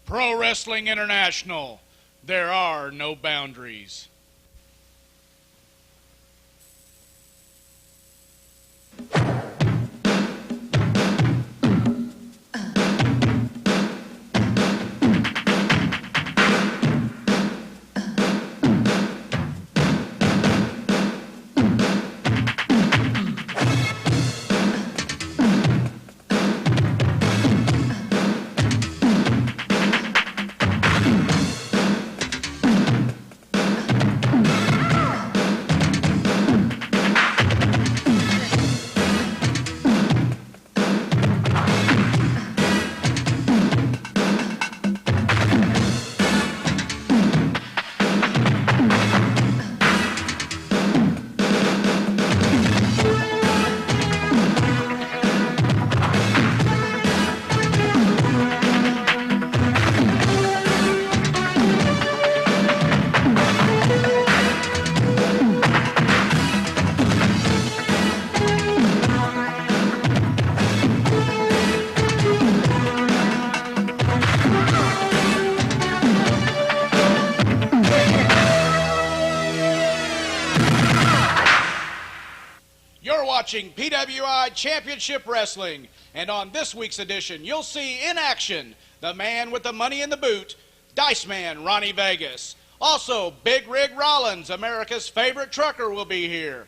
Pro Wrestling International. There are no boundaries. Watching PWI Championship Wrestling, and on this week's edition you'll see in action the man with the money in the boot, Dice Man Ronnie Vegas. Also, Big Rig Rollins, America's favorite trucker, will be here.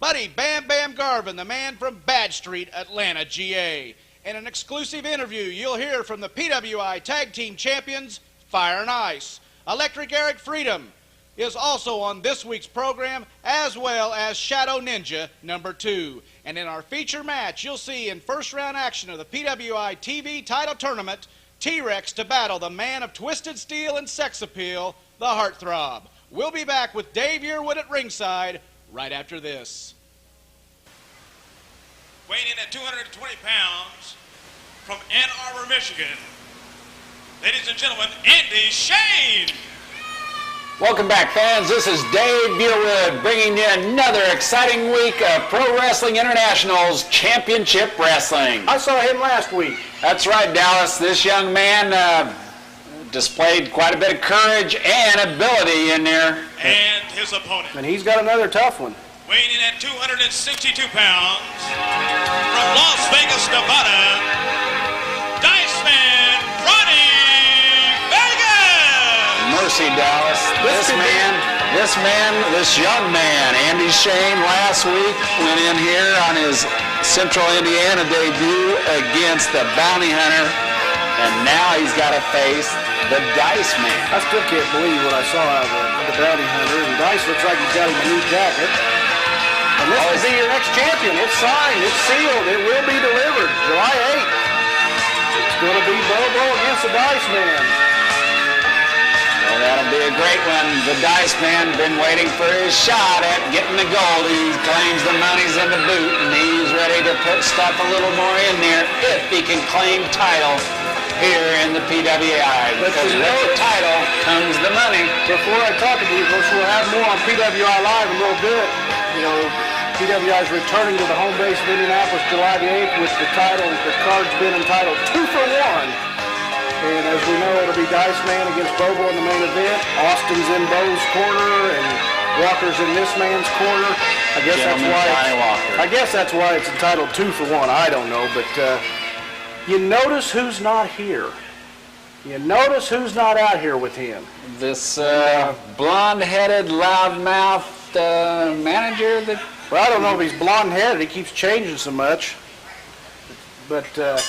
Buddy Bam Bam Garvin, the man from Bad Street, Atlanta, GA. In an exclusive interview you'll hear from the PWI Tag Team Champions, Fire and Ice. Electric Eric Freedom is also on this week's program, as well as Shadow Ninja #2. And in our feature match, you'll see in first round action of the PWI TV title tournament, T-Rex to battle the man of twisted steel and sex appeal, the Heartthrob. We'll be back with Dave Yearwood at ringside right after this. Weighing in at 220 pounds from Ann Arbor, Michigan, ladies and gentlemen, Andy Shane. Welcome back, fans. This is Dave Yearwood bringing you another exciting week of Pro Wrestling International's Championship Wrestling. I saw him last week. That's right, Dallas. This young man displayed quite a bit of courage and ability in there. And his opponent. And he's got another tough one. Weighing in at 262 pounds from Las Vegas, Nevada, Dice Man Ronnie Vegas. Mercy, Dallas. This young man, Andy Shane, last week went in here on his Central Indiana debut against the Bounty Hunter, and now he's got to face the Dice Man. I still can't believe what I saw out of the Bounty Hunter, and Dice looks like he's got him a new jacket. And this will be your next champion. It's signed, it's sealed, it will be delivered July 8th. It's going to be Bobo against the Dice Man. Well, that'll be a great one. The Dice Man been waiting for his shot at getting the gold. He claims the money's in the boot, and he's ready to put stuff a little more in there if he can claim title here in the PWI. Because with the title comes the money. Before I talk to you, we'll have more on PWI Live in a little bit. You know, PWI is returning to the home base of Indianapolis July the 8th with the title. The card's been entitled 2 for 1. And as we know, it'll be Dice Man against Bobo in the main event. Austin's in Bo's corner, and Walker's in this man's corner. I guess that's why it's entitled 2 for 1. I don't know, but you notice who's not here. You notice who's not out here with him. This blonde-headed, loudmouthed manager that... Well, I don't know if he's blonde-headed. He keeps changing so much. But...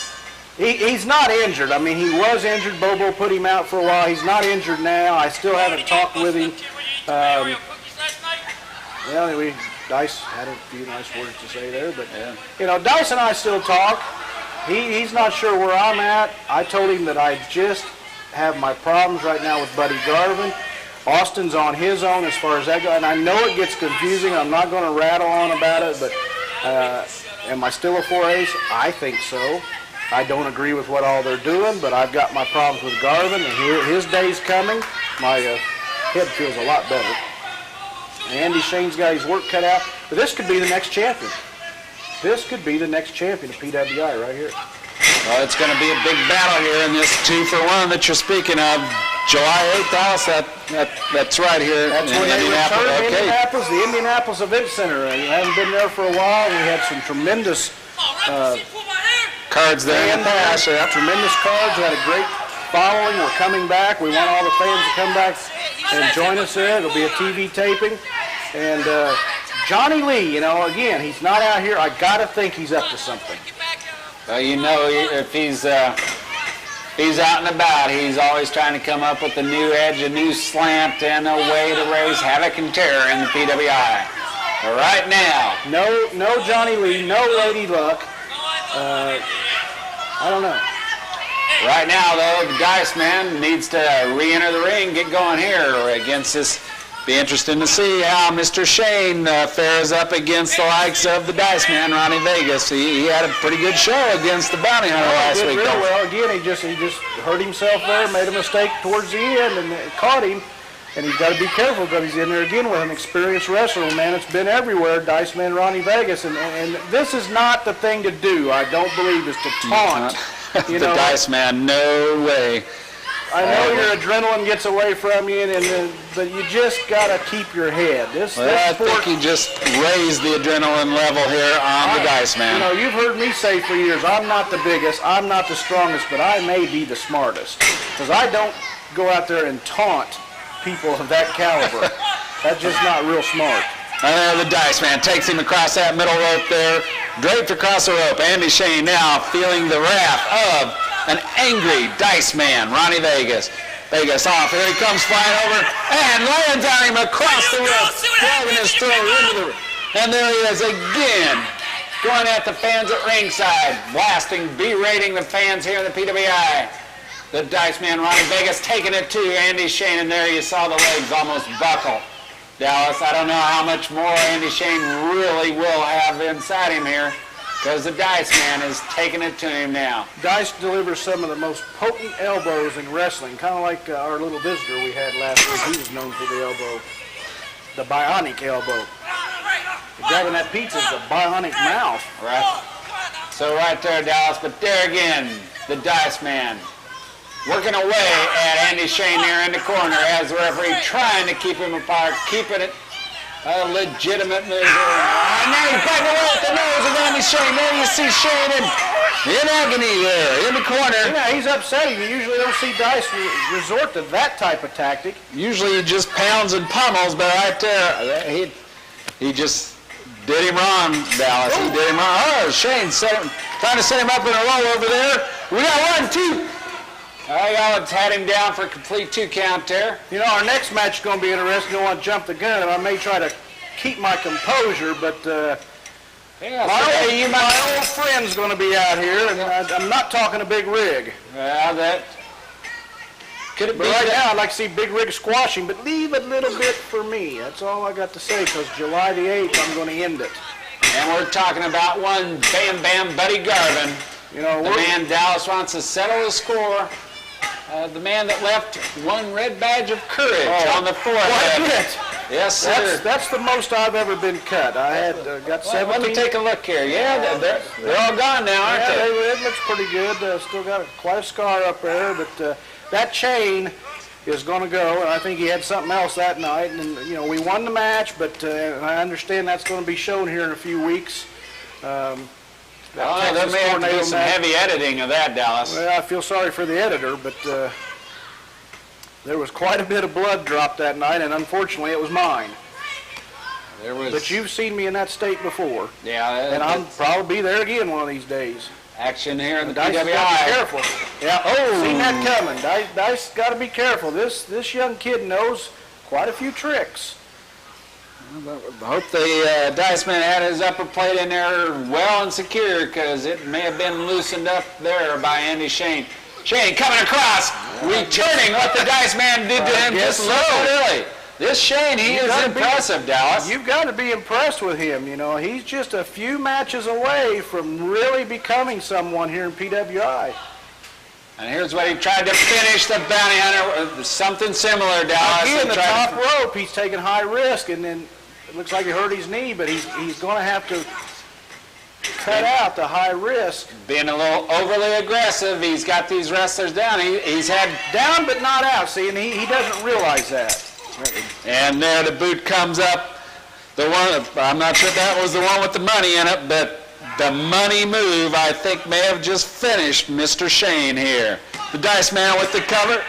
He's not injured. I mean, he was injured. Bobo put him out for a while. He's not injured now. I still haven't talked with him. Well, Dice had a few nice words to say there, but you know, Dice and I still talk. He's not sure where I'm at. I told him that I just have my problems right now with Buddy Garvin. Austin's on his own as far as that goes, and I know it gets confusing. I'm not going to rattle on about it, but am I still a 4-ace? I think so. I don't agree with what all they're doing, but I've got my problems with Garvin, and his day's coming. My head feels a lot better. Andy Shane's got his work cut out, but this could be the next champion. This could be the next champion of PWI right here. Well, it's going to be a big battle here in this 2-for-1 that you're speaking of. July 8th, Dallas, that's right here That's in when they Indianapolis. return to Okay. Indianapolis, the Indianapolis Event Center. We haven't been there for a while. We had some tremendous Cards there in the past. Yeah. tremendous cards. We had a great following. We're coming back. We want all the fans to come back and join us there. It'll be a TV taping. And Johnny Lee, you know, again, he's not out here. I got to think he's up to something. Well, you know, if he's out and about, he's always trying to come up with a new edge, a new slant, and a way to raise havoc and terror in the PWI. But right now, No Johnny Lee, no Lady Luck. I don't know. right now, though, the Dice Man needs to re-enter the ring, get going here against this. Be interesting to see how Mr. Shane fares up against the likes of the Dice Man, Ronnie Vegas. He had a pretty good show against the Bounty Hunter last Did week. real though. well. Again, he just hurt himself there, made a mistake towards the end, and it caught him. And he's got to be careful because he's in there again with an experienced wrestler, man. It's been everywhere, Dice Man Ronnie Vegas, and this is not the thing to do. I don't believe is to taunt. The Dice Man, no way. I know your adrenaline gets away from you, but you just got to keep your head. This I sport, think he just raised the adrenaline level here on the Dice Man. You know, you've heard me say for years, I'm not the biggest, I'm not the strongest, but I may be the smartest. Because I don't go out there and taunt people of that caliber. That's just not real smart. And there the Dice Man takes him across that middle rope there, draped across the rope. Andy Shane now feeling the wrath of an angry Dice Man, Ronnie Vegas. Vegas off, here he comes flying over, and lands on him across the rope, driving his throat into the... And there he is again, going at the fans at ringside, blasting, berating the fans here in the PWI. The Dice Man, Ronnie Vegas, taking it to Andy Shane, and there you saw the legs almost buckle. Dallas, I don't know how much more Andy Shane really will have inside him here, because the Dice Man is taking it to him now. Dice delivers some of the most potent elbows in wrestling, kind of like our little visitor we had last week. He was known for the elbow, the bionic elbow. Grabbing that pizza is the bionic mouth. Right. So right there, Dallas, but there again, the Dice Man working away at Andy Shane there in the corner as the referee trying to keep him apart, keeping it a legitimate move. And now he's biting away at the nose of Andy Shane. There you see Shane in agony there in the corner. Yeah, he's upsetting. You usually don't see Dice resort to that type of tactic. Usually he just pounds and pummels, but right there, he just did him wrong, Dallas. He did him wrong. Oh, Shane trying to set him up in a roll over there. We got 1, 2. Alex had him down for a complete 2 count there. You know, our next match is going to be interesting. I don't want to jump the gun, and I may try to keep my composure, but my old friend's going to be out here, and I'm not talking a Big Rig. Well, that could But right now, I'd like to see Big Rig squashing, but leave a little bit for me. That's all I got to say, because July the 8th, I'm going to end it. And we're talking about one Bam Bam Buddy Garvin. You know, The man Dallas wants to settle the score. The man that left 1 red badge of courage on the forehead. Quite a bit. Yes, sir. That's the most I've ever been cut. I had got 17. Let me take a look here. Yeah, they're all gone now, aren't Yeah, they? it looks pretty good. Still got quite a scar up there, but that chain is going to go, and I think he had something else that night. And you know, we won the match, but I understand that's going to be shown here in a few weeks. There may have to be some heavy editing of that, Dallas. Well, I feel sorry for the editor, but there was quite a bit of blood dropped that night, and unfortunately, it was mine. There was. But you've seen me in that state before. Yeah. And I'll probably be there again one of these days. Action here in the Dice PWI. got to be careful. Yeah. Oh, seen that coming. Dice got to be careful. This young kid knows quite a few tricks. I hope the Dice Man had his upper plate in there well and secure, because it may have been loosened up there by Andy Shane. Shane coming across, returning what the Dice Man did to him just a little early. This Shane, he is impressive, Dallas. You've got to be impressed with him. You know, he's just a few matches away from really becoming someone here in PWI. And here's what he tried to finish the Bounty Hunter with something similar, Dallas. Again, the top rope, he's taking high risk, and then it looks like he hurt his knee, but he's going to have to cut out the high risk. Being a little overly aggressive. He's got these wrestlers down. He's had down but not out, see, and he doesn't realize that. And there the boot comes up. The one, I'm not sure that was the one with the money in it, but the money move, I think, may have just finished Mr. Shane here. The Dice Man with the cover.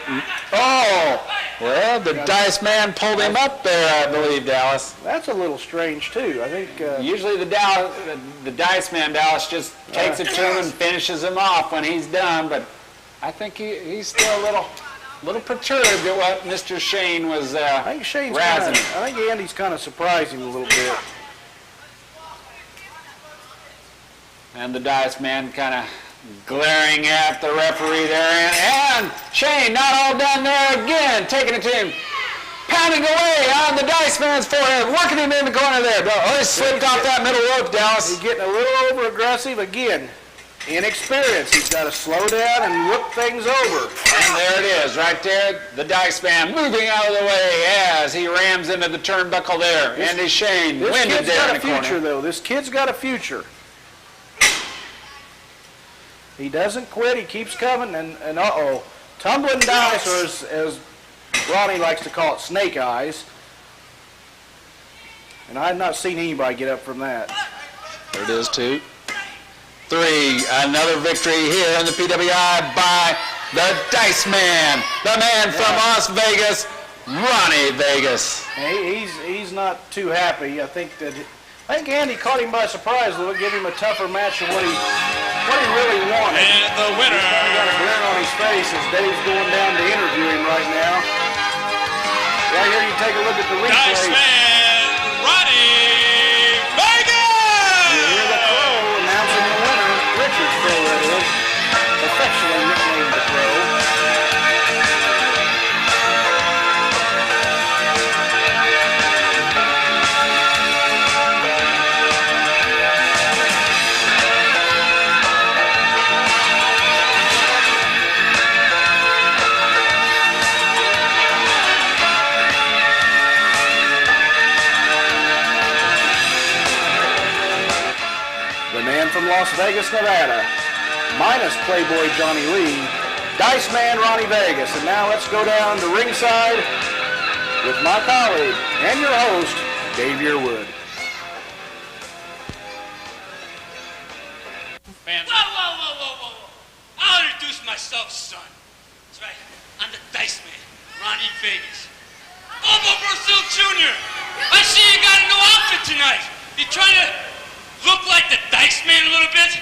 Oh, well, the Dice Man pulled him up there, I believe, Dallas. That's a little strange, too. I think... Usually the Dice Man, Dallas, just takes it to him and finishes him off when he's done, but I think he's still a little perturbed at what Mr. Shane was I think Shane's razzing. I think Andy's kind of surprised him a little bit. And the Dice Man kind of glaring at the referee there. And Shane not all done there again, taking it to him. Pounding away on the Dice Man's forehead, working him in the corner there. Oh, he slipped off that middle rope, Dallas. He's getting a little over-aggressive again. Inexperience. He's got to slow down and look things over. And there it is, right there. The Dice Man moving out of the way as he rams into the turnbuckle there. Andy Shane winded there in the corner. This kid's got a future, though. This kid's got a future. He doesn't quit. He keeps coming, and uh-oh. Tumbling dice, or as Ronnie likes to call it, snake eyes. And I've not seen anybody get up from that. There it is, 2, 3. Another victory here in the PWI by the Dice Man. The man from Las Vegas, Ronnie Vegas. He's not too happy. I think Andy caught him by surprise a little, give him a tougher match than what he really wanted. And the winner. He's got a grin on his face as Dave's going down to interview him right now. Right here, you take a look at the replay. Dice Man, Ronnie Vegas! You hear the Crow announcing the winner. Richard Crow, that is. Affectionately nicknamed the Crow. From Las Vegas, Nevada, minus Playboy Johnny Lee, Dice Man Ronnie Vegas. And now let's go down to ringside with my colleague and your host, Dave Yearwood. Whoa. I'll introduce myself, son. That's right. I'm the Dice Man, Ronnie Vegas. Bobo Brazil Jr. I see you got a new outfit tonight. You trying to look like the Dice Man a little bit?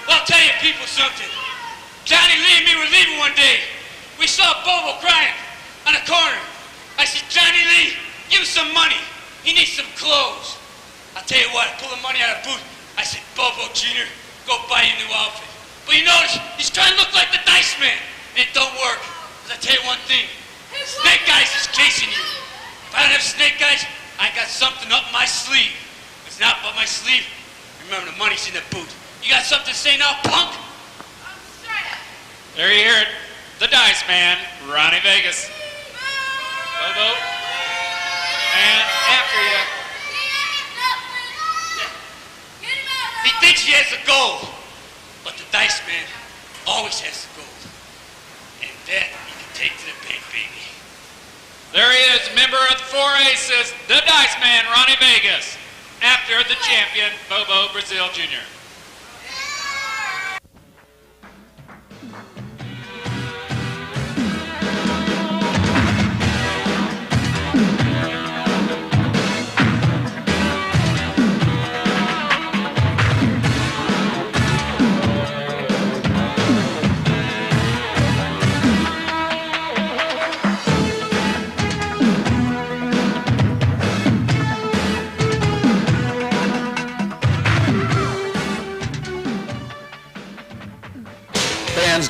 Well, I'll tell you people something. Johnny Lee and me were leaving one day. We saw Bobo crying on the corner. I said, Johnny Lee, give him some money. He needs some clothes. I'll tell you what, I pulled the money out of the boot. I said, Bobo Jr., go buy you a new outfit. But you notice, he's trying to look like the Dice Man. And it don't work. Because I tell you one thing, Snake Eyes is chasing you. If I don't have Snake Eyes, I got something up my sleeve. If it's not up my sleeve, remember, the money's in the boot. You got something to say now, punk? There you hear it. The Dice Man, Ronnie Vegas. Bobo. And after you. He thinks he has the gold. But the Dice Man always has the gold. And that he can take to the bank, baby. There he is, member of the Four Aces, the Dice Man, Ronnie Vegas. After the champion, Bobo Brazil Jr.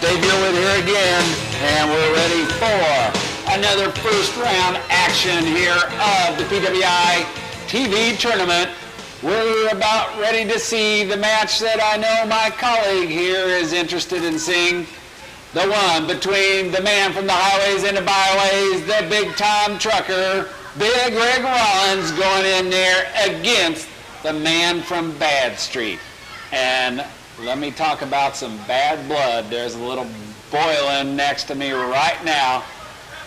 Dave Yearwood here again, and we're ready for another first round action here of the PWI TV tournament. We're about ready to see the match that I know my colleague here is interested in seeing. The one between the man from the highways and the byways, the big time trucker, Big Rig Rollins, going in there against the man from Bad Street. And let me talk about some bad blood. There's a little boiling next to me right now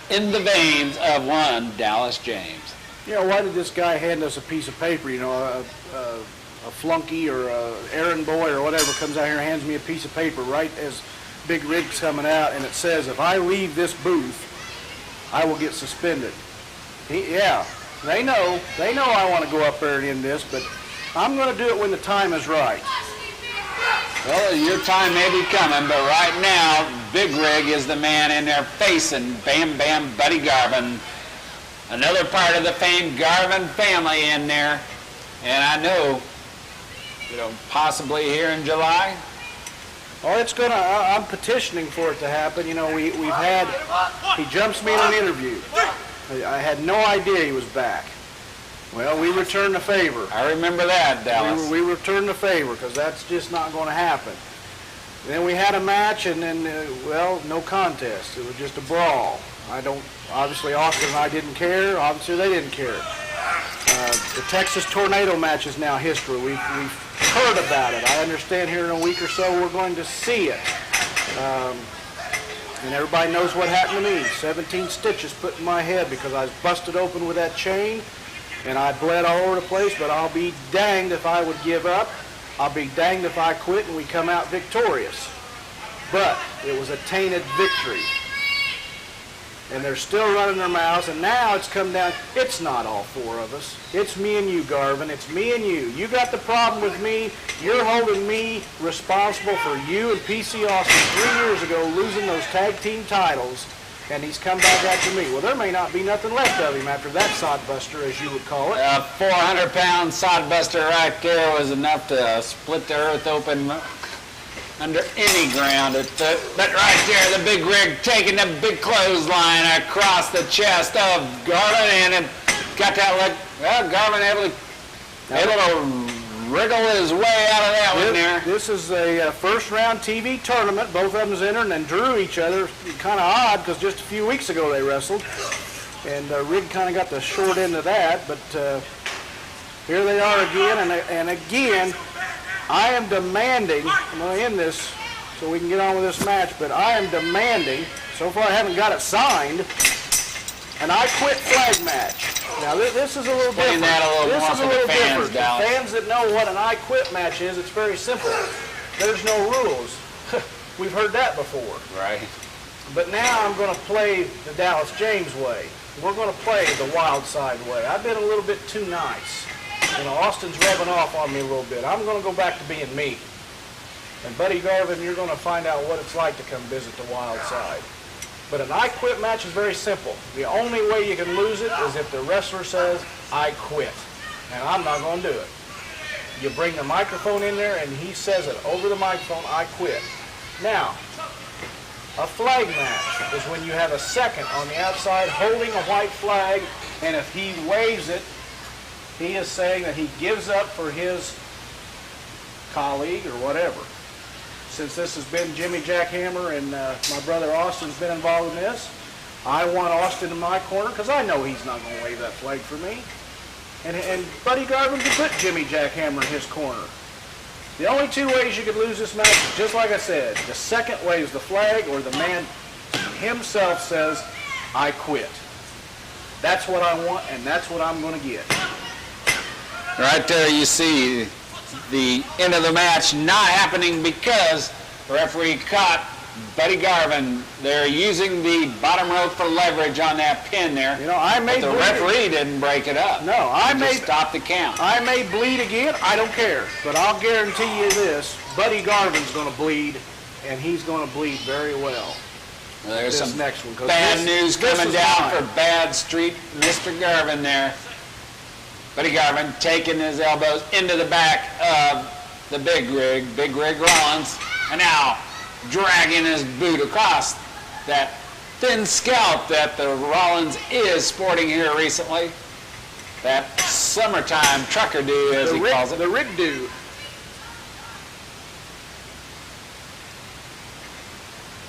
in the veins of one Dallas James. You know, why did this guy hand us a piece of paper? You know, a flunky or a errand boy or whatever comes out here and hands me a piece of paper right as Big Rig's coming out, and it says, if I leave this booth, I will get suspended. Yeah, they know I want to go up there and end this, but I'm going to do it when the time is right. Well, your time may be coming, but right now, Big Rig is the man in there facing Bam Bam Buddy Garvin. Another part of the famed Garvin family in there. And I know, possibly here in July. Oh, it's going to, I'm petitioning for it to happen. You know, we've had, he jumps me in an interview. I had no idea he was back. Well, we returned the favor. I remember that, Dallas. We returned the favor because that's just not going to happen. Then we had a match, and then, no contest. It was just a brawl. Obviously Austin and I didn't care. Obviously they didn't care. The Texas Tornado match is now history. We've heard about it. I understand here in a week or so we're going to see it. And everybody knows what happened to me. 17 stitches put in my head because I was busted open with that chain, and I bled all over the place, but I'll be danged if I would give up. I'll be danged if I quit and we come out victorious. But it was a tainted victory. And they're still running their mouths, and now it's come down. It's not all four of us. It's me and you, Garvin. It's me and you. You got the problem with me. You're holding me responsible for you and PC Austin 3 years ago losing those tag team titles, and he's come back after me. Well, there may not be nothing left of him after that sodbuster, as you would call it. A 400-pound sodbuster right there was enough to split the earth open under any ground. But right there, the Big Rig taking the big clothesline across the chest of Garvin, and it got that look. Well, Garvin able to wriggle his way out of that one there. This is a first-round TV tournament. Both of them's entered and drew each other. Kind of odd because just a few weeks ago they wrestled, and Rig kind of got the short end of that. But here they are again, and again. I am demanding, I'm going to end this so we can get on with this match, but I am demanding, so far I haven't got it signed, an I Quit flag match. Now this is a little different. That a little more for the fans, Dallas. The fans that know what an I Quit match is, it's very simple. There's no rules. We've heard that before. Right. But now I'm going to play the Dallas James way. We're going to play the wild side way. I've been a little bit too nice. Austin's rubbing off on me a little bit. I'm going to go back to being me. And Buddy Garvin, you're going to find out what it's like to come visit the wild side. But an I Quit match is very simple. The only way you can lose it is if the wrestler says, I quit. And I'm not going to do it. You bring the microphone in there and he says it over the microphone, I quit. Now, a flag match is when you have a second on the outside holding a white flag, and if he waves it, he is saying that he gives up for his colleague or whatever. Since this has been Jimmy Jackhammer and my brother Austin's been involved in this, I want Austin in my corner because I know he's not going to wave that flag for me. And Buddy Garvin could put Jimmy Jackhammer in his corner. The only two ways you could lose this match is just like I said. The second waves the flag or the man himself says, I quit. That's what I want and that's what I'm going to get. Right there you see the end of the match not happening because the referee caught Buddy Garvin. They're using the bottom rope for leverage on that pin there. But the referee didn't break it up. No, I may stop the count. I may bleed again. I don't care. But I'll guarantee you this: Buddy Garvin's going to bleed, and he's going to bleed very well. There's some next one, bad news coming down for Bad Street Mr. Garvin there. Buddy Garvin taking his elbows into the back of the Big Rig Rollins, and now dragging his boot across that thin scalp that the Rollins is sporting here recently. That summertime trucker do, as he calls it. The rig do.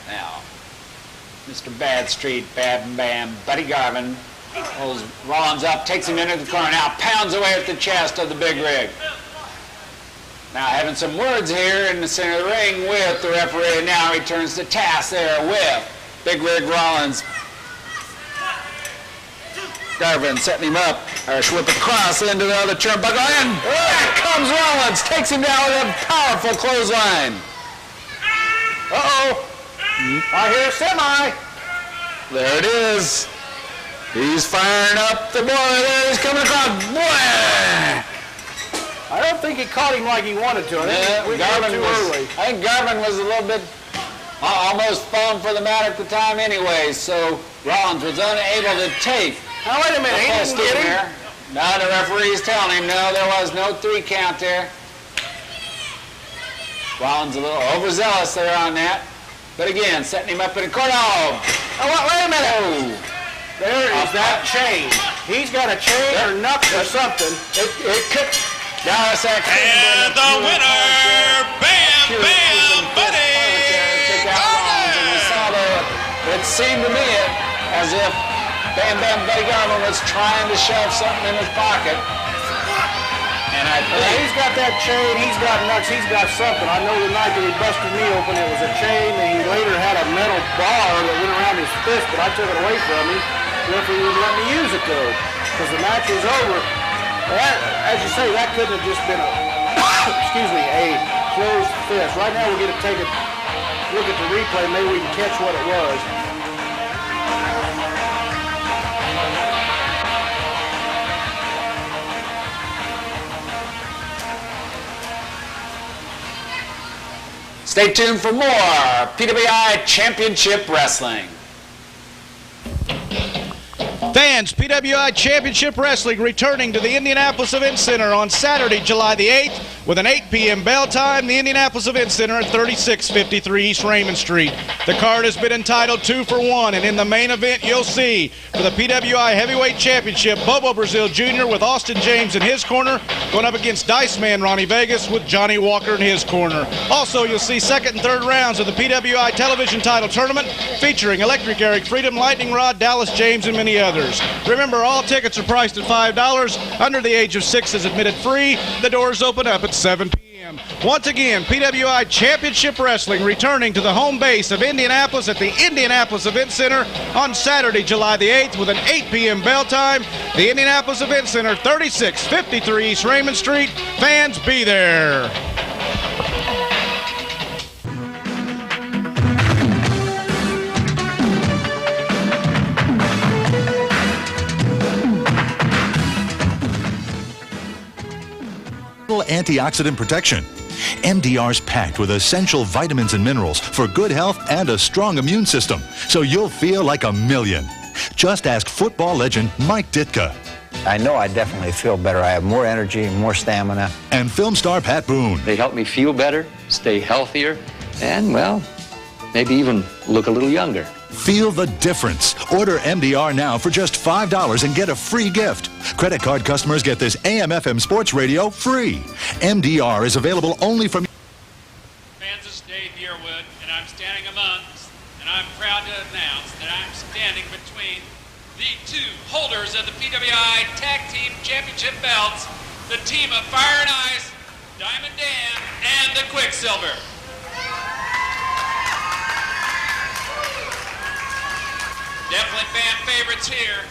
Now, Mr. Bad Street, Bad Bam, Buddy Garvin pulls Rollins up, takes him into the corner, now pounds away at the chest of the Big Rig. Now having some words here in the center of the ring with the referee. Now he turns to task there with Big Rig Rollins. Garvin setting him up, with the cross into the other turnbuckle, and back comes Rollins, takes him down with a powerful clothesline. Uh-oh. I hear a semi. There it is. He's firing up the boy. There he's coming across. Boy! I don't think he caught him like he wanted to. I think I think Garvin was a little bit almost falling for the mat at the time anyway, so Rollins was unable to take. Now wait a minute, he didn't get him. Now the referee's telling him no, there was no 3 count there. Rollins a little overzealous there on that. But again, setting him up in a corner. Oh, wait a minute. Oh. There is that chain. He's got a chain or nuts or something. It could. And the winner, Bam Bam Buddy Garvin. It seemed to me as if Bam Bam Buddy Garvin was trying to shove something in his pocket. And I think he's got that chain, he's got nuts, he's got something. I know the night that he busted me open, it was a chain, and he later had a metal bar that went around his fist, but I took it away from him. The referee wouldn't let me use it, though, because the match was over. That, as you say, that couldn't have just been a, a closed fist. Right now we're going to take a look at the replay, maybe we can catch what it was. stay tuned for more PWI Championship Wrestling. Fans, PWI Championship Wrestling returning to the Indianapolis Event Center on Saturday, July the 8th with an 8 p.m. bell time. The Indianapolis Event Center at 3653 East Raymond Street. The card has been entitled 2 for 1, and in the main event you'll see for the PWI Heavyweight Championship, Bobo Brazil Jr. with Austin James in his corner going up against Dice Man Ronnie Vegas with Johnny Walker in his corner. Also, you'll see second and third rounds of the PWI Television Title Tournament featuring Electric Eric, Freedom, Lightning Rod, Dallas James, and many others. Remember, all tickets are priced at $5. Under the age of 6 is admitted free. The doors open up at 7 p.m. Once again, PWI Championship Wrestling returning to the home base of Indianapolis at the Indianapolis Event Center on Saturday, July the 8th with an 8 p.m. bell time. The Indianapolis Event Center, 3653 East Raymond Street. Fans, be there. Antioxidant protection. MDR's packed with essential vitamins and minerals for good health and a strong immune system, so you'll feel like a million. Just ask football legend Mike Ditka. I know I definitely feel better. I have more energy, more stamina. And film star Pat Boone. They help me feel better, stay healthier, and, well, maybe even look a little younger. Feel the difference. Order MDR now for just $5 and get a free gift. Credit card customers get this AM/FM sports radio free. MDR is available only from... Fans, this is Dave Yearwood, and I'm standing amongst, and I'm proud to announce that I'm standing between the two holders of the PWI Tag Team Championship belts, the team of Fire and Ice, Diamond Dan, and the Quicksilver. Definitely fan favorites here.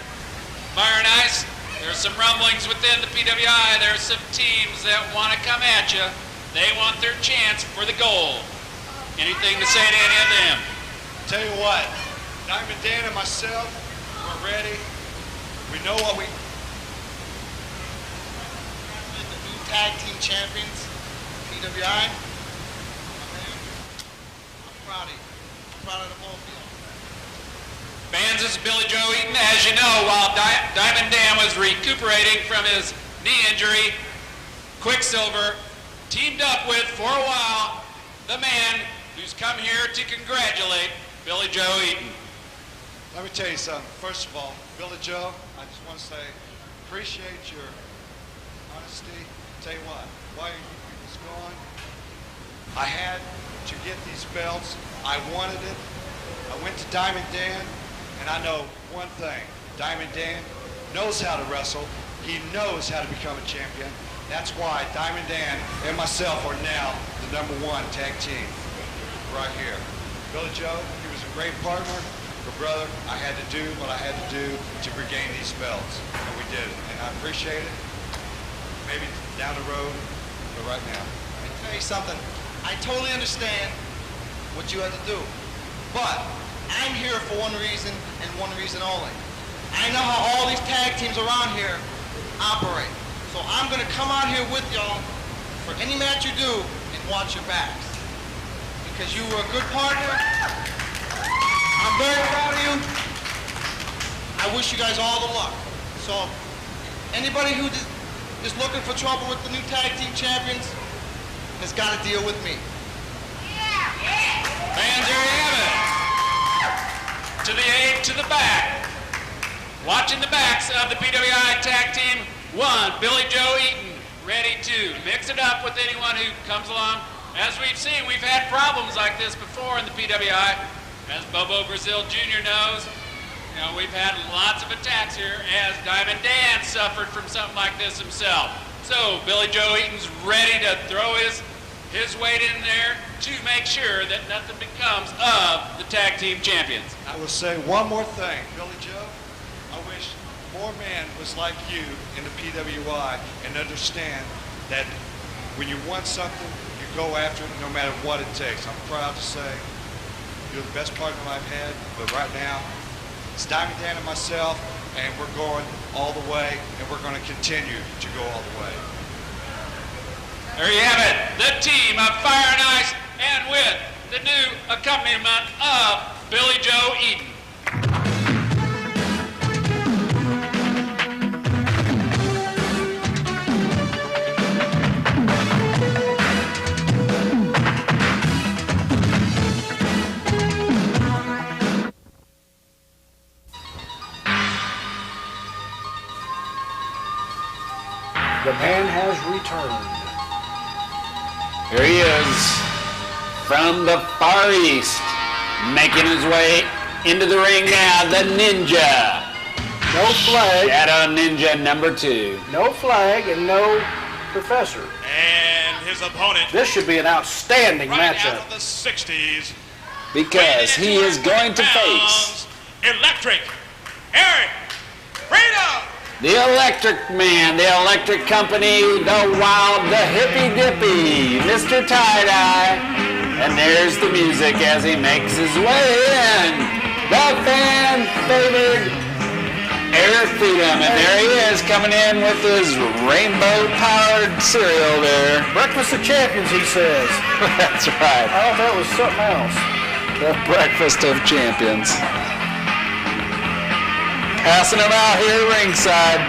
Fire and Ice, there's some rumblings within the PWI. There's some teams that want to come at you. They want their chance for the gold. Anything to say to any of them? Tell you what, Diamond Dan and myself, we're ready. We know what we... The new tag team champions, PWI. I'm proud of you. I'm proud of the both of you. Fans, this is Billy Joe Eaton. As you know, while Diamond Dan was recuperating from his knee injury, Quicksilver teamed up with, for a while, the man who's come here to congratulate Billy Joe Eaton. Let me tell you something. First of all, Billy Joe, I just want to say, appreciate your honesty. Tell you what, while you was gone, I had to get these belts. I wanted it. I went to Diamond Dan, and I know one thing. Diamond Dan knows how to wrestle. He knows how to become a champion. That's why Diamond Dan and myself are now the #1 tag team right here. Billy Joe, he was a great partner, but brother, I had to do what I had to do to regain these belts, and we did it. And I appreciate it. Maybe down the road, but right now. Let me tell you something. I totally understand what you had to do, but I'm here for one reason and one reason only. I know how all these tag teams around here operate. So I'm going to come out here with y'all for any match you do and watch your backs. Because you were a good partner. I'm very proud of you. I wish you guys all the luck. So anybody who is looking for trouble with the new tag team champions has got to deal with me. And there you have it. To the aid, to the back. Watching the backs of the PWI Tag Team 1, Billy Joe Eaton, ready to mix it up with anyone who comes along. As we've seen, we've had problems like this before in the PWI. As Bobo Brazil Jr. knows, you know, we've had lots of attacks here as Diamond Dan suffered from something like this himself. So Billy Joe Eaton's ready to throw his weight in there to make sure that nothing becomes of the tag team champions. I will say one more thing, Billy Joe. I wish more men was like you in the PWI and understand that when you want something, you go after it no matter what it takes. I'm proud to say you're the best partner I've had, but right now it's Diamond Dan and myself, and we're going all the way, and we're going to continue to go all the way. There you have it, the team of Fire and Ice, and with the new accompaniment of Billy Joe Eaton. The man has returned. Here he is from the Far East, making his way into the ring now, the Ninja. No flag. Shadow Ninja #2. No flag and no professor. And his opponent. This should be an outstanding right matchup. out of the 60s. Because he is going to face Electric Eric Freedom. the Electric Man, the Electric Company, the Wild, the Hippy Dippy, Mr. Tie-Dye. And there's the music as he makes his way in. The fan-favored Eric Freedom. And there he is coming in with his rainbow-powered cereal there. Breakfast of Champions, he says. That's right. I thought that was something else. The Breakfast of Champions. Passing them out here ringside.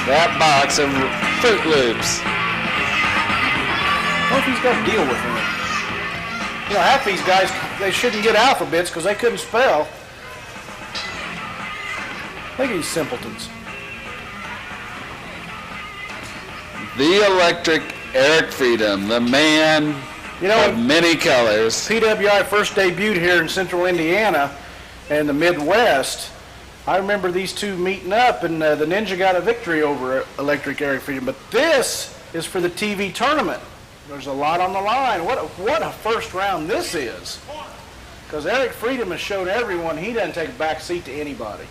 That box of Fruit Loops. What if he's got to deal with him? You know, half these guys, they shouldn't get alphabets because they couldn't spell. Look at these simpletons. The Electric Eric Freedom, the man of many colors. PWI first debuted here in central Indiana and the Midwest. I remember these two meeting up, and the Ninja got a victory over Electric Eric Freedom. But this is for the TV tournament. There's a lot on the line. What a first round this is. Because Eric Freedom has shown everyone he doesn't take a back seat to anybody.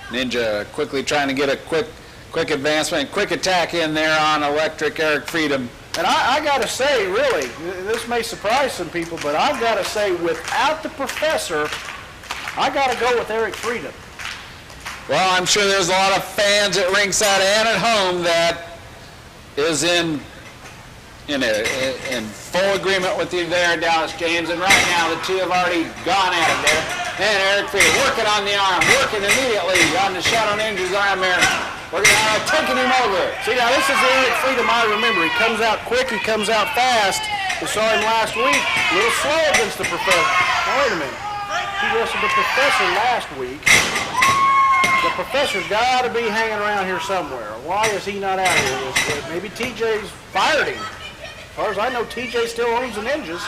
Ninja quickly trying to get a quick advancement, quick attack in there on Electric Eric Freedom. And I got to say, really, this may surprise some people, but I've got to say, without the professor, I got to go with Eric Freedom. Well, I'm sure there's a lot of fans at ringside and at home that is in full agreement with you there, Dallas James. And right now, the two have already gone at it there. And Eric Freedom working on the arm, working immediately on the Shadow Ninja's arm there. Working on it, taking him over. See, now this is the Eric Freedom I remember. He comes out quick, he comes out fast. We saw him last week, a little slow against the professor. Now, wait a minute. He wrestled the professor last week. The professor's got to be hanging around here somewhere. Why is he not out here? Maybe TJ's fired him. As far as I know, TJ still owns the Ninjas.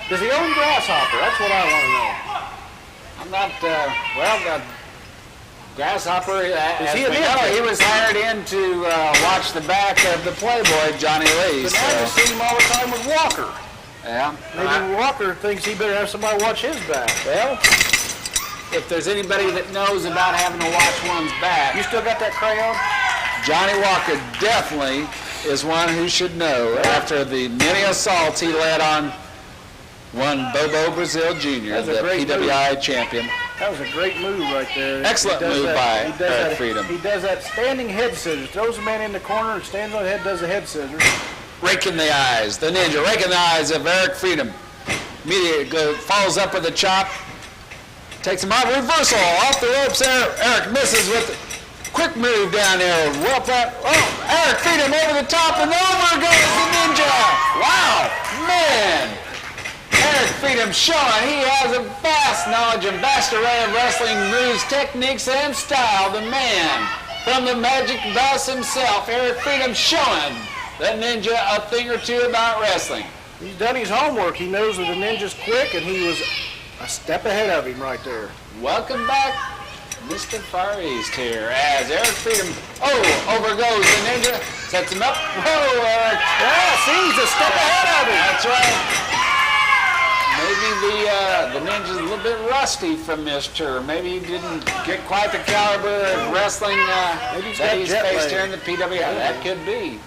Does he own Grasshopper? That's what I want to know. I'm not, Grasshopper, as he we a know, ninja? he was hired in to watch the back of the Playboy, Johnny Lee. But I just see him all the time with Walker. Yeah. Maybe Walker thinks he better have somebody watch his back. Well, if there's anybody that knows about having to watch one's back, You still got that crayon? Johnny Walker definitely is one who should know after the many assaults he led on one Bobo Brazil Jr., That's a the great PWI champion. That was a great move right there. Excellent He does move that- by he does Eric that- Freedom. He does that standing head scissors. Throws a man in the corner, stands on the head, does a head scissors. Raking the eyes, the ninja, raking the eyes of Eric Freedom. Immediately follows up with a chop. Takes him out, reversal, off the ropes there. Eric misses with a quick move down there. Well, Eric Freedom over the top, and over goes the ninja. Wow, man. Eric Freedom showing he has a vast knowledge and vast array of wrestling moves, techniques, and style. The man from the Magic Bus himself, Eric Freedom, showing the ninja a thing or two about wrestling. He's done his homework. He knows that the ninja's quick, and he was a step ahead of him right there. Welcome back, Mr. Far East here, as Eric Freedom, over goes the ninja, sets him up. Whoa, Eric. Yeah, see, he's a step ahead of him. That's right. Maybe the ninja's a little bit rusty from this tour. Maybe he didn't get quite the caliber of wrestling that he's faced here in the PWI. That could be.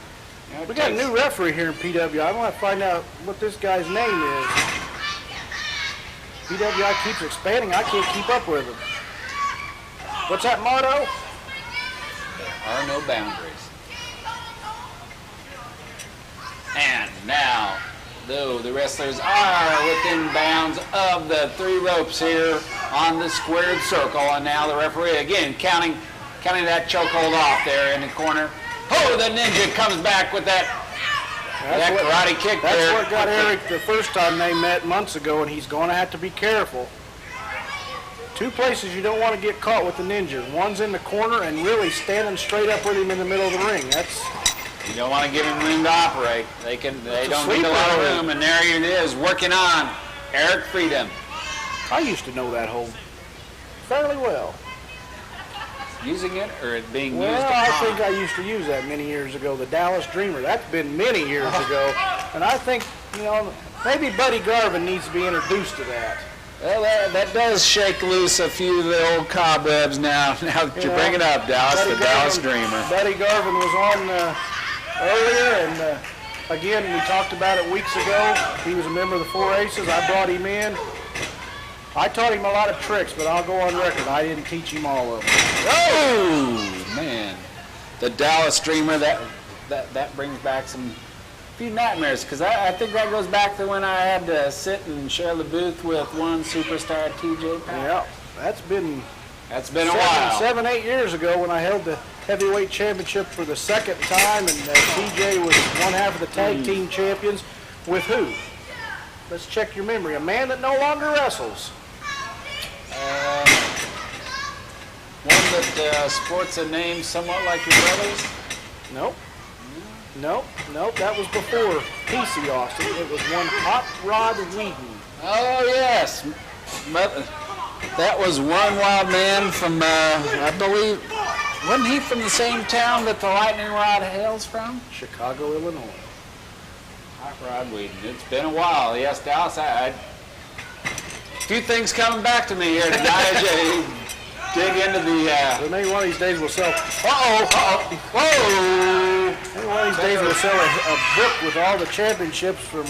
We got a new referee here in PWI. I want to find out what this guy's name is. PWI keeps expanding. I can't keep up with him. What's that motto? There are no boundaries. And now, though the wrestlers are within bounds of the 3 ropes here on the squared circle, and now the referee again counting that chokehold off there in the corner. Oh, the ninja comes back with that karate kick there. That's what got Eric the first time they met months ago, and he's going to have to be careful. 2 places you don't want to get caught with the ninja. One's in the corner and really standing straight up with him in the middle of the ring. You don't want to give him room to operate. They don't need a lot of room, and there it is, working on Eric Freedom. I used to know that hold fairly well. Using it or it being used Well, upon? I think I used to use that many years ago, the Dallas Dreamer. That's been many years ago. And I think, maybe Buddy Garvin needs to be introduced to that. Well, that does shake loose a few of the old cobwebs now that you bring it up, Dallas, the Dallas Dreamer. Buddy Garvin was on earlier, and again, we talked about it weeks ago. He was a member of the 4 Aces. I brought him in. I taught him a lot of tricks, but I'll go on record. I didn't teach him all of them. Oh, man. The Dallas Dreamer, that brings back a few nightmares, because I think that goes back to when I had to sit and share the booth with one superstar, TJ Powell. Yeah, that's been a while. 7, 8 years ago when I held the heavyweight championship for the 2nd time, and TJ was one half of the tag team champions. With who? Let's check your memory. A man that no longer wrestles. One that sports a name somewhat like your brother's? Nope. That was before PC Austin. It was one Hot Rod Whedon. Oh, yes. That was one wild man from, I believe, wasn't he from the same town that the Lightning Rod hails from? Chicago, Illinois. Hot Rod Whedon. It's been a while. Yes, Dallas, a few things coming back to me here tonight as you dig into the... Well, maybe one of these days we'll sell... Whoa! Maybe one of these days we'll sell a book with all the championships from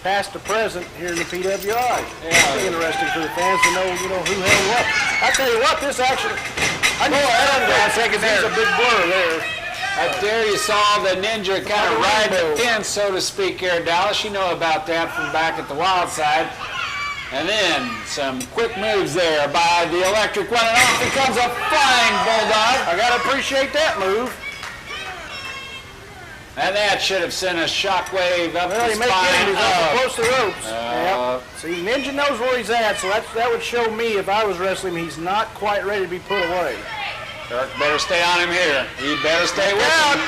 past to present here in the PWI. That'll be interesting for the fans to know, who held what. I tell you what, this actually... I know there's a big blur there. Right there you saw the ninja kind of ride the fence, so to speak, here, Dallas. You know about that from back at the Wild Side. And then some quick moves there by the Electric One, and off becomes a flying bulldog. I got to appreciate that move. And that should have sent a shockwave up the He may spine. get him. He's up close to the ropes. Yep. See, Ninja knows where he's at, so that would show me if I was wrestling him, he's not quite ready to be put away. Kirk better stay on him here. He better stay with him.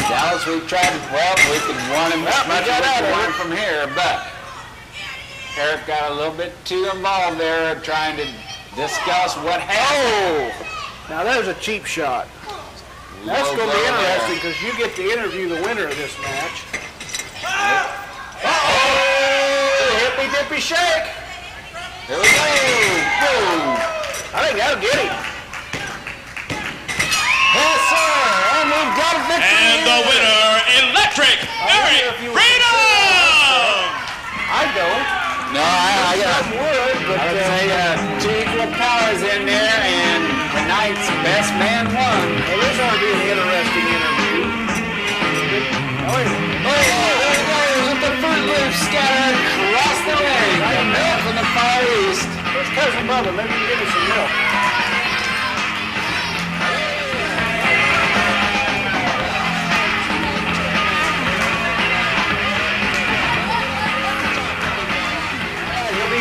Dallas, we've tried, we can warn him as much as we can warn from here, but Eric got a little bit too involved there trying to discuss what happened. Oh! Now there's a cheap shot. That's going to be interesting because you get to interview the winner of this match. Oh! Hippy dippy shake. Here we go. Boom. I think that'll get him. Yes, sir. And we've got a victory. And the winner, Electric Eric Freedom. I don't. No, I got. Would, but I would say two equal powers in there, and tonight's best man won. Well, this ought to be an interesting interview. Oh, yeah. Oh, there he goes with the Fruit Loops scattered across the ring. The milk from the Far East. Where's Cousin Bubba? Maybe you can give me some milk.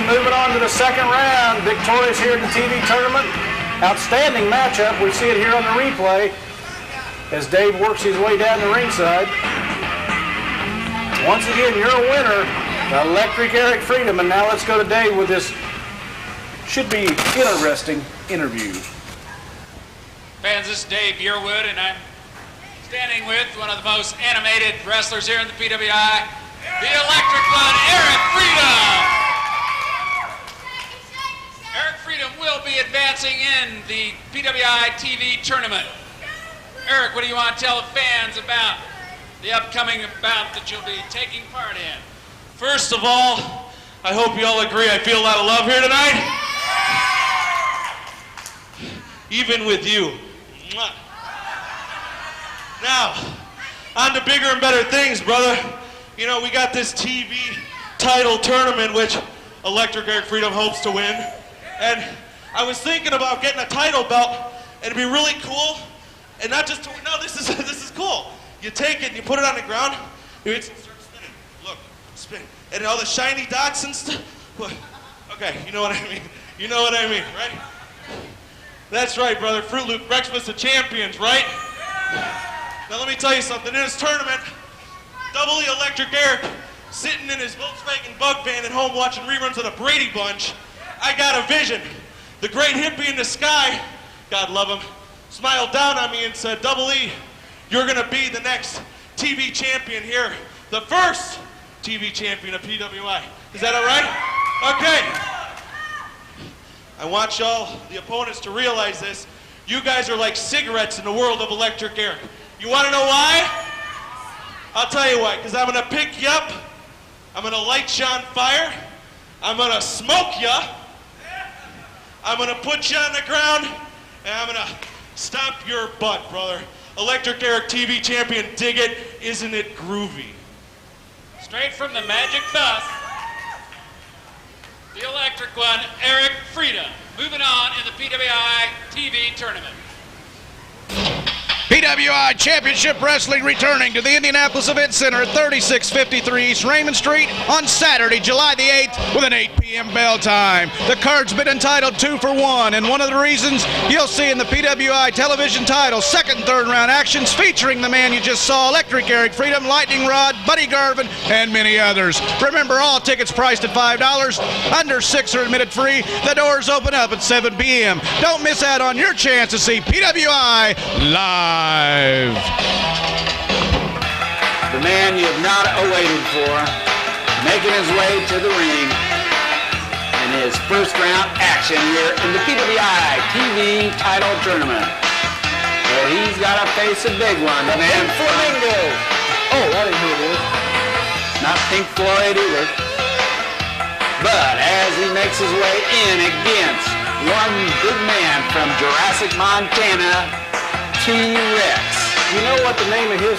Moving on to the second round, victorious here in the TV tournament. Outstanding matchup. We see it here on the replay as Dave works his way down the ringside. Once again, your winner, Electric Eric Freedom. And now let's go to Dave with this should be interesting interview. Fans, this is Dave Yearwood, and I'm standing with one of the most animated wrestlers here in the PWI, the Electric One, Eric Freedom. Eric Freedom will be advancing in the PWI TV tournament. Eric, what do you want to tell the fans about the upcoming bout that you'll be taking part in? First of all, I hope you all agree I feel a lot of love here tonight. Even with you. Mwah. Now, on to bigger and better things, brother. You know, we got this TV title tournament, which Electric Eric Freedom hopes to win. And I was thinking about getting a title belt, and it'd be really cool. And not just this is cool. You take it and you put it on the ground. It starts spinning. Look, spin, and all the shiny dots and stuff. Okay, you know what I mean. You know what I mean, right? That's right, brother. Fruit Loop Breakfast of Champions, right? Now let me tell you something. In this tournament, Double E Electric Eric, sitting in his Volkswagen Bug van at home watching reruns of the Brady Bunch. I got a vision. The great hippie in the sky, God love him, smiled down on me and said, Double E, you're gonna be the next TV champion here. The first TV champion of PWI. Is that all right? Okay. I want y'all, the opponents, to realize this. You guys are like cigarettes in the world of Electric Eric. You wanna know why? I'll tell you why, because I'm gonna pick you up, I'm gonna light you on fire, I'm gonna smoke you, I'm gonna put you on the ground, and I'm gonna stomp your butt, brother. Electric Eric TV champion, dig it, isn't it groovy? Straight from the magic bus, the Electric One, Eric Freedom, moving on in the PWI TV tournament. PWI Championship Wrestling returning to the Indianapolis Event Center, 3653 East Raymond Street on Saturday, July the 8th with an 8 p.m. bell time. The card's been entitled 2 for 1, and one of the reasons you'll see in the PWI television title, second and third round actions featuring the man you just saw, Electric Eric Freedom, Lightning Rod, Buddy Garvin, and many others. Remember, all tickets priced at $5. Under 6 are admitted free. The doors open up at 7 p.m. Don't miss out on your chance to see PWI live. The man you've not awaited for, making his way to the ring in his first round action here in the PWI TV title tournament. But he's got to face a big one, the man Flamingo. Oh, that ain't who it is. Not Pink Floyd either. But as he makes his way in against one big man from Jurassic, Montana, T-Rex. You know what the name of his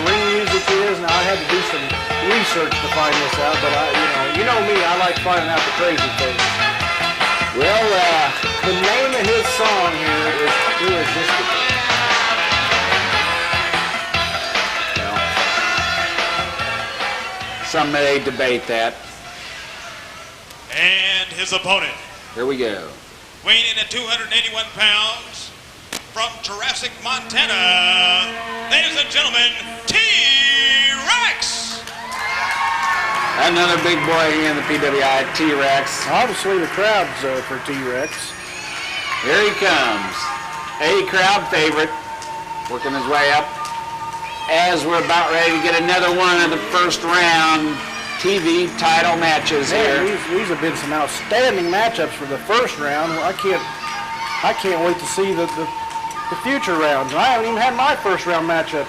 ring music is? Now I had to do some research to find this out, but you know me, I like finding out the crazy things. Well, the name of his song here is Irresistible. Well, some may debate that. And his opponent. Here we go. Weighing in at 281 pounds. From Jurassic, Montana, ladies and gentlemen, T-Rex! Another big boy here in the PWI, T-Rex. Obviously the crowd's for T-Rex. Here he comes. A crowd favorite, working his way up. As we're about ready to get another one of the first round TV title matches here. These have been some outstanding matchups for the first round. I can't wait to see the future rounds. I haven't even had my first round matchup.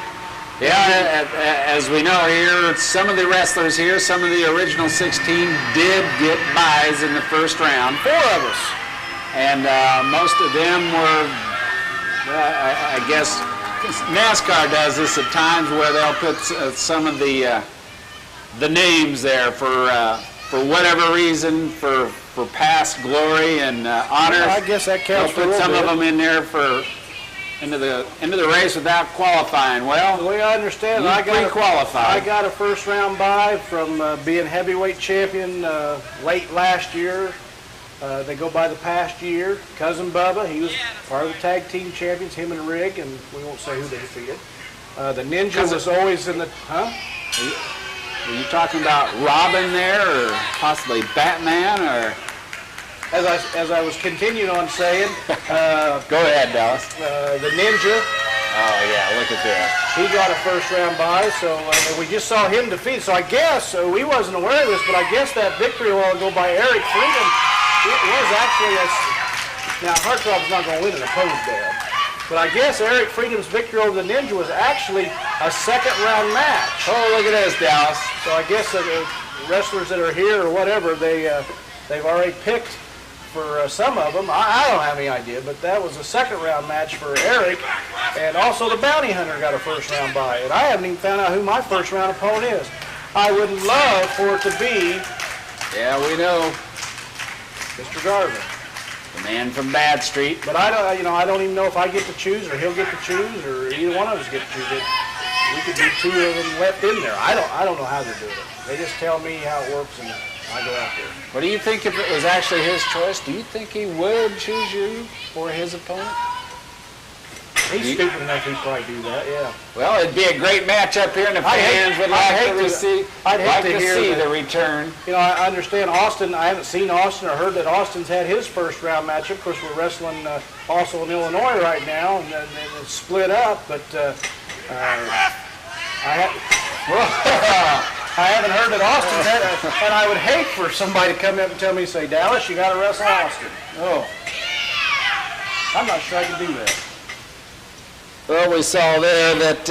Yeah, as we know here, some of the wrestlers here, some of the original 16 did get buys in the first round. 4 of us. And most of them were, I guess, NASCAR does this at times where they'll put some of the names there for whatever reason, for past glory and honor. Yeah, I guess that counts. They'll put some of them in there for into the race without qualifying. Well, the way I understand it, I got a first round bye from being heavyweight champion late last year. They go by the past year. Cousin Bubba, he was part of the tag team champions, him and Rig, and we won't say who they defeated. The Ninja was always in the, Are you talking about Robin there, or possibly Batman, or? As I was continuing on saying, go ahead, Dallas. The Ninja. Oh yeah, look at that. He got a first round bye, so we just saw him defeat. So I guess we wasn't aware of this, but I guess that victory a while ago by Eric Freedom, it was actually now Heartthrob's not going to win an opposed there, but I guess Eric Freedom's victory over the Ninja was actually a second round match. Oh, look at this, Dallas. So I guess the wrestlers that are here or whatever, they've already picked for some of them. I don't have any idea, but that was a second round match for Eric, and also the Bounty Hunter got a first round bye, and I haven't even found out who my first round opponent is. I would love for it to be, yeah, we know, Mr. Garza, the man from Bad Street. But I don't even know if I get to choose or he'll get to choose or either one of us get to choose it. We could be 2 of them left in there. I don't know how they're doing it. They just tell me how it works and I go out there. What do you think if it was actually his choice? Do you think he would choose you for his opponent? He's stupid enough he'd probably do that, yeah. Well, it'd be a great matchup here, and the fans would like to see the return. You know, I understand Austin. I haven't seen Austin or heard that Austin's had his first round matchup. Of course, we're wrestling also in Illinois right now, and it's split up, but I haven't heard that Austin's had it, and I would hate for somebody to come up and tell me, say, Dallas, you got to wrestle Austin. Oh. I'm not sure I can do that. Well, we saw there that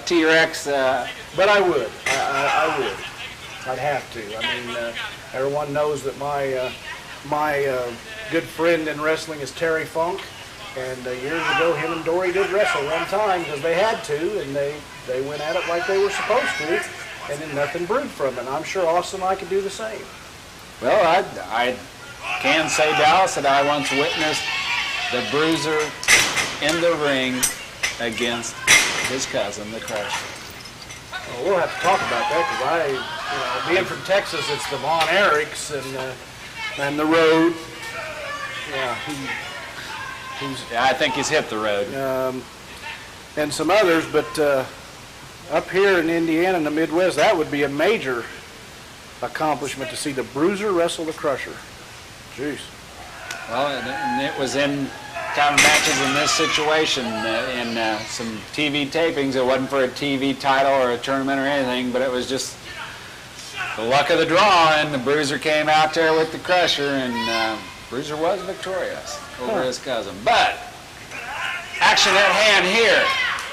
T-Rex... but I would. I would. I'd have to. I mean, everyone knows that my good friend in wrestling is Terry Funk, and years ago, him and Dory did wrestle one time because they had to, and they went at it like they were supposed to, and then nothing brewed from it. And I'm sure Austin and I could do the same. Well, I can say, Dallas, that I once witnessed the Bruiser in the ring against his cousin, the Crusher. Well, we'll have to talk about that because being from Texas, it's the Von Erichs and the Road. Yeah, I think he's hit the road. And some others, but up here in Indiana, in the Midwest, that would be a major accomplishment to see the Bruiser wrestle the Crusher. Jeez. Well, and it was in kind of matches in this situation, in some TV tapings. It wasn't for a TV title or a tournament or anything, but it was just the luck of the draw, and the Bruiser came out there with the Crusher, and Bruiser was victorious over his cousin. But action at hand here.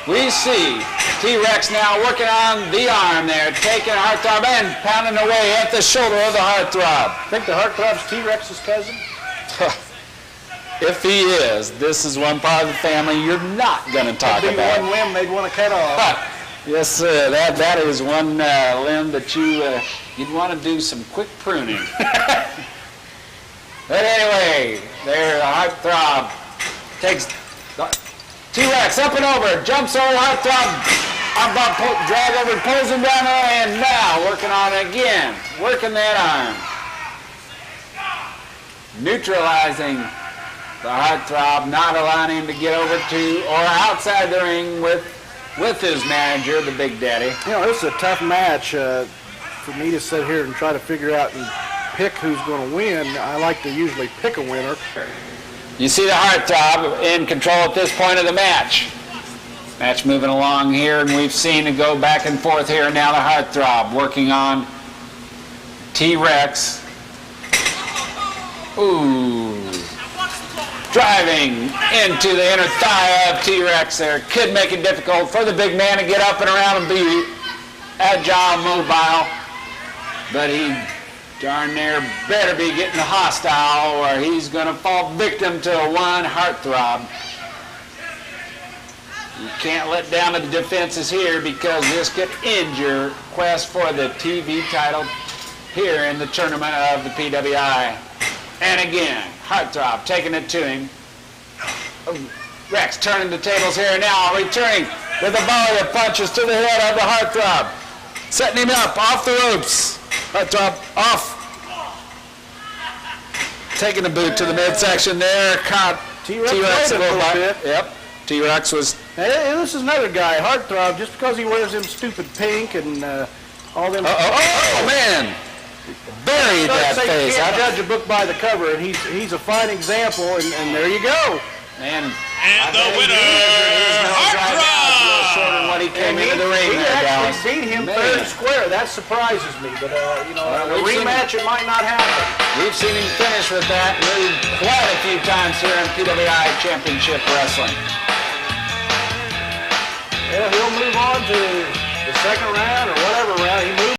We see T-Rex now working on the arm there, taking Heartthrob and pounding away at the shoulder of the Heartthrob. Think the Heartthrob's T-Rex's cousin? If he is, this is one part of the family you're not going to talk about. That'd be one limb they'd want to cut off. Yes, sir. That is one limb that you'd want to do some quick pruning. But anyway, there the Heartthrob takes T-Rex up and over, jumps over Heartthrob, arm bomb drag over, pulls him down there, and now working on it again, working that arm, neutralizing the Heartthrob, not allowing him to get over to or outside the ring with his manager, the Big Daddy. You know, this is a tough match for me to sit here and try to figure out and pick who's going to win. I like to usually pick a winner. You see the heartthrob in control at this point of the match. Match moving along here, and we've seen it go back and forth here. Now the heartthrob working on T-Rex. Ooh. Driving into the inner thigh of T-Rex there. Could make it difficult for the big man to get up and around and be agile, mobile. But he darn near better be getting hostile or he's going to fall victim to one heartthrob. You can't let down the defenses here because this could injure quest for the TV title here in the tournament of the PWI. And again, heartthrob taking it to him. Rex turning the tables here now, returning with a volley of punches to the head of the heartthrob. Setting him up off the ropes. Heartthrob off. Taking the boot to the midsection there. Caught T-Rex a little bit. Yep. T-Rex was... Hey, this is another guy, heartthrob, just because he wears them stupid pink and all them... Oh, man! Buried that face. You can't judge a book by the cover, and he's a fine example, and there you go. And the winner, heartthrob! Shorter than what he came into the ring He there, Dallas. actually beat him fair and square. That surprises me, but, in a rematch, it might not happen. We've seen him finish with that move quite a few times here in PWI Championship Wrestling. Well, he'll move on to the second round or whatever round he moves.